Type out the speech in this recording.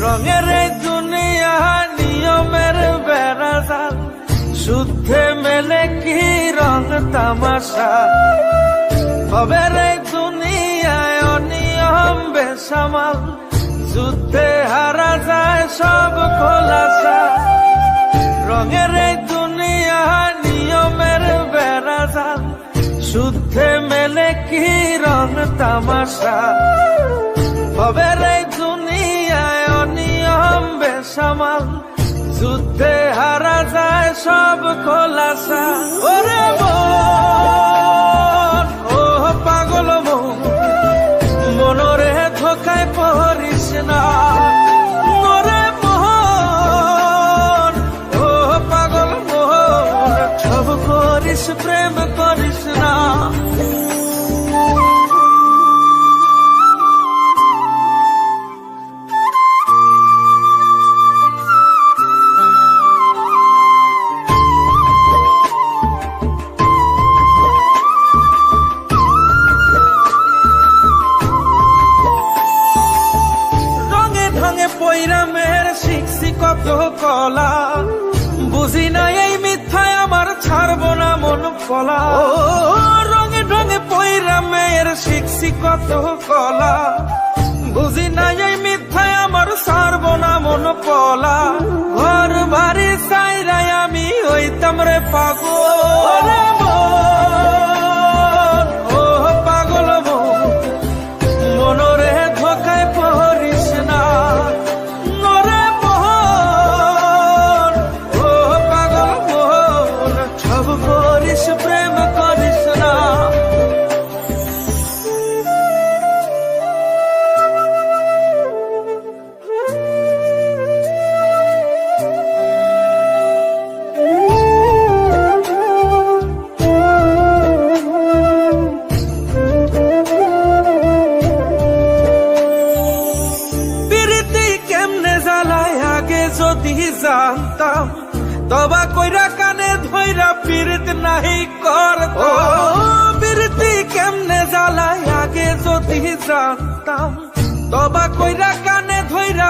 রঙের এই দুনিয়া নিয়মের বেড়াজাল, শুদ্ধে মেলে কি রং তামাশা। ভবের এই দুনিয়ায় অনিয়ম বেসামাল, যুদ্ধে হারা যায় সব খোলাসা। রঙের এই দুনিয়া নিয়মের বেড়াজাল, শুদ্ধে মেলে কি রং তামাশা। ভবের এই দুনিয়ায় অনিয়ম বেসামাল, যুদ্ধে হারা যায় সব খোলাসা। ওরে মন, ও পাগল মন, মনরে ধোকায় পড়িস না। ওরে মন, ও পাগল মন, সব করিস প্রেম করিস না। পৈরামের শিখছি কত কলা, বুঝি না এই মিথ্যায় আমার ছাড়বো না মন কলা। রঙে ঢঙে পৈরামের শিখছি কত কলা, বুঝি না এই মিথ্যায় আমার ছাড়বো না মন কলা। ঘর বাড়ি চাইরাই আমি হইতাম রে পাগল। ও পাগল মন, মনরে ধোকায় পড়িস না। প্রেম করিস না। প্রীতি কেমনে জ্বালায় আগে যদি জানতাম, তবা কইরা কানে ধইরা পীড়িত নাহি করতাম। প্রীতি কেমনে জ্বালায় আগে যদি জানতাম, তবা কইরা কানে ধইরা